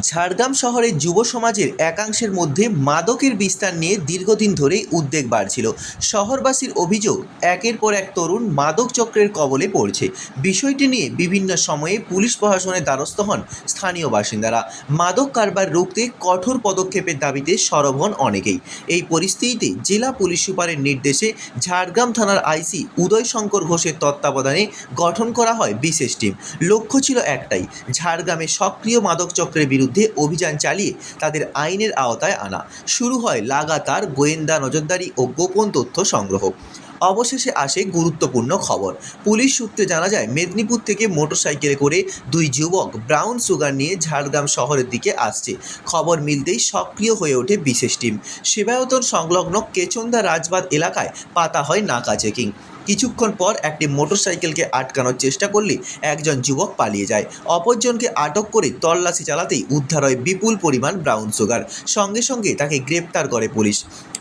ঝাড়গ্রাম শহরে যুব সমাজের একাংশের মধ্যে মাদকের বিস্তার নিয়ে দীর্ঘদিন ধরেই উদ্বেগ বাড়ছিল। শহরবাসীর অভিযোগ, একের পর এক তরুণ মাদক চক্রের কবলে পড়ছে। বিষয়টি নিয়ে বিভিন্ন সময়ে পুলিশ প্রশাসনের দ্বারস্থ হন স্থানীয় বাসিন্দারা। মাদক কারবার রুখতে কঠোর পদক্ষেপের দাবিতে সরব হন অনেকেই। এই পরিস্থিতিতে জেলা পুলিশ সুপারের নির্দেশে ঝাড়গ্রাম থানার আইসি উদয় শঙ্কর ঘোষের তত্ত্বাবধানে গঠন করা হয় বিশেষ টিম। লক্ষ্য ছিল একটাই, ঝাড়গ্রামে সক্রিয় মাদক চক্রের বিরুদ্ধে অভিযান চালিয়ে তাদের আইনের আওতায় আনা। শুরু হয় লাগাতার গোয়েন্দা নজরদারি ও গোপন তথ্য সংগ্রহ। অবশেষে আসে গুরুত্বপূর্ণ খবর। পুলিশ সূত্রে জানা যায়, মেদিনীপুর থেকে মোটরসাইকেলে করে দুই যুবক ব্রাউন সুগার নিয়ে ঝাড়গ্রাম শহরের দিকে আসছে। খবর মিলতেই সক্রিয় হয়ে ওঠে বিশেষ টিম। সেবায়তন সংলগ্ন কেচন্দা রাজবাদ এলাকায় পাতা হয় নাকা চেকিং। কিছুক্ষণ পর একটি মোটরসাইকেলকে আটকানোর চেষ্টা করলে একজন যুবক পালিয়ে যায়। অপরজনকে আটক করে তল্লাশি চালাতেই উদ্ধার হয় বিপুল পরিমাণ ব্রাউন সুগার। সঙ্গে সঙ্গে তাকে গ্রেপ্তার করে পুলিশ।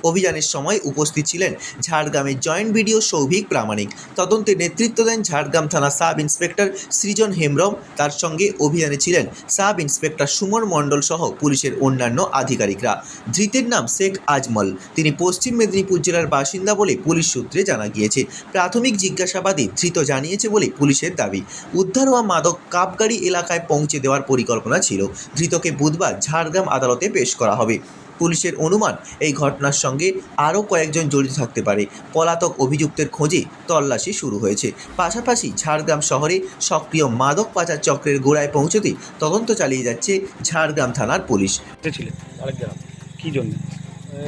অভিযানের সময় উপস্থিত ছিলেন ঝাড়গ্রামের জয়েন্ট বিডিও সৌভিক প্রামাণিক। তদন্তে নেতৃত্ব দেন ঝাড়গ্রাম থানা সাব ইন্সপেক্টর সৃজন হেমব্রম। তার সঙ্গে অভিযানে ছিলেন সাব ইন্সপেক্টর সুমন মণ্ডল সহ পুলিশের অন্যান্য আধিকারিকরা। ধৃতের নাম শেখ আজমল। তিনি পশ্চিম মেদিনীপুর জেলার বাসিন্দা বলে পুলিশ সূত্রে জানা গিয়েছে। প্রাথমিক জিজ্ঞাসাবাদে ধৃত জানিয়েছে বলে পুলিশের দাবি। উদ্ধার হওয়া মাদক কাপগাড়ি এলাকায় পৌঁছে দেওয়ার পরিকল্পনা ছিল। ধৃতকে বুধবার ঝাড়গ্রাম আদালতে পেশ করা হবে। পুলিশের অনুমান, এই ঘটনার সঙ্গে আরও কয়েকজন জড়িত থাকতে পারে। পলাতক অভিযুক্তের খোঁজে তল্লাশি শুরু হয়েছে। পাশাপাশি ঝাড়গ্রাম শহরে সক্রিয় মাদক পাচার চক্রের গোড়ায় পৌঁছতে তদন্ত চালিয়ে যাচ্ছে ঝাড়গ্রাম থানার পুলিশ। ছিলেন আরেক গ্রাম। কি জন্য?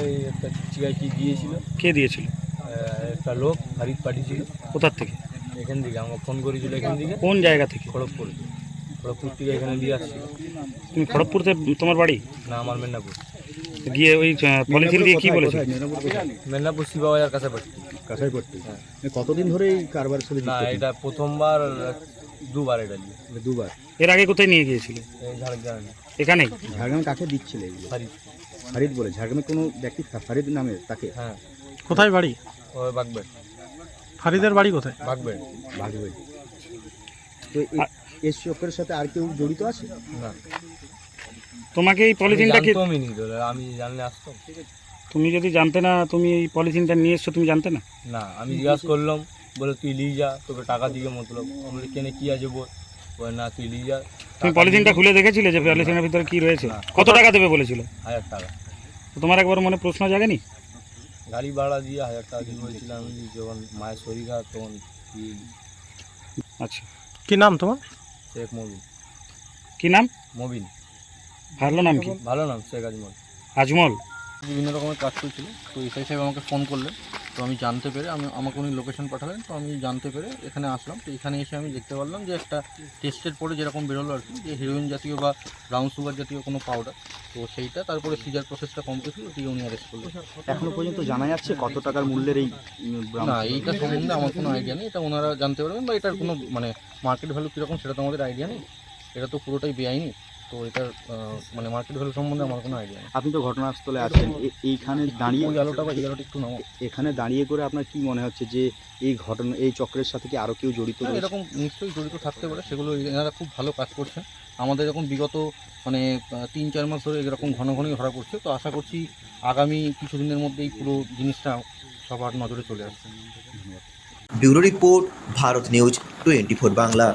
এই একটা চিকাইটি দিয়েছিল, কে দিয়েছিল? একটা লোক হারিত পাঠিয়েছিল কোথার থেকে? এখান থেকে, আমাকে ফোন করেছিল এখান থেকে, কোন জায়গা থেকে? খড়গপুর থেকে এখানে দিয়ে আসছিল। তুমি খড়গপুর থেকে তোমার বাড়ি? না, আমার মেদিনীপুর। গিয়ে ওই পলিথিন দিয়ে কি বলেছে? মেদিনীপুর শিবাবাজার কাছে পড়ছি। কাছাই করতে হ্যাঁ। কতদিন ধরে এই কারবার সাথে না, এটা প্রথমবার, দুবার এটা দিয়ে। দুবার। এর আগে কোথায় নিয়ে গিয়েছিল? এই ঝাড়গ্রামে এখানেই? ঝাড়গ্রামে কাকে দিচ্ছিল এগুলো? হারিত। ফারিদ বলে ঝাড়গ্রামে কোনো ব্যক্তি ফারিদ নামে তাকে? হ্যাঁ, কোথায় বাড়ি? ওই বাগবেট। ফারিদের বাড়ি কোথায়? বাগবেট। ভাগবে। তো এই চক্রের সাথে আর কেউ জড়িত আছে? না, তোমাকে এই পলিথিনটা কি, আমি নি ধরে, আমি জানলে আসতাম। তুমি যদি জানতে না, তুমি এই পলিথিনটা নিয়ে এসছো, তুমি জানতে না? না, আমি জিজ্ঞাসা করলাম, বলে তুই নিয়ে যা, তোকে টাকা দিয়ে মতলব। আমি কেনে কি আছে বল, না তুই নিয়ে যা। তুমি পলিথিনটা খুলে দেখেছিলে যে পলিথিনের ভিতরে কি রয়েছে? না। কত টাকা দেবে বলেছিল? 1000 টাকা। তো তোমার একবার মনে প্রশ্ন জাগেনি? গাড়ি ভাড়া দিয়ে 1000 টাকা দিয়ে বলছিলাম, আমি যখন মায়ের শরীর খারাপ তখন দিয়ে দিই। আচ্ছা, কি নাম তোমার? শেখ মবিন। কি নাম? মবিন। ভালো নাম কি? ভালো নাম শেখ আজমল। আজমল। বিভিন্ন রকমের কাজ করছিল, তো এসআই সাহেব আমাকে ফোন করলেন, তো আমি জানতে পেরে, আমাকে উনি লোকেশন পাঠালেন, তো আমি জানতে পেরে এখানে আসলাম। তো এখানে এসে আমি দেখতে পারলাম যে একটা টেস্টের পরে যেরকম বেরোলো আর কি, যে হিরোইন জাতীয় বা ব্রাউন সুগার জাতীয় কোনো পাউডার, তো সেইটা তারপরে সিজার প্রসেসটা কমপ্লিট হলো, দিয়ে উনি অ্যারেস্ট করলেন। এখনো পর্যন্ত জানা যাচ্ছে কত টাকার মূল্যের এই না, এইটা সম্বন্ধে আমার কোনো আইডিয়া নেই, এটা ওনারা জানতে পারবেন, বা এটার কোনো মানে মার্কেট ভ্যালু কীরকম সেটা তো আমাদের আইডিয়া নেই। এটা তো পুরোটাই বেআইনি, তো এটার মানে মার্কেট ভ্যালু সম্বন্ধে আমার কোনো আইডিয়া নেই। আপনি তো ঘটনাস্থলে আছেন, এইখানে দাঁড়িয়ে ওই আলোটা বা এই আলোটা একটু নামো। এখানে দাঁড়িয়ে করে আপনার কি মনে হচ্ছে যে এই ঘটনা, এই চক্রের সাথে কি আরও কেউ জড়িত হ্যাঁ, রয়েছে? এরকম নিশ্চয়ই জড়িত থাকতে পারে, সেগুলো এনারা খুব ভালো কাজ করছেন। আমাদের এরকম বিগত মানে 3-4 মাস ধরে এরকম ঘন ঘনই ধরা পড়ছে, তো আশা করছি আগামী কিছুদিনের মধ্যেই পুরো জিনিসটা সবার নজরে চলে আসছে। Bureau report, Bharat news 24 Bangla.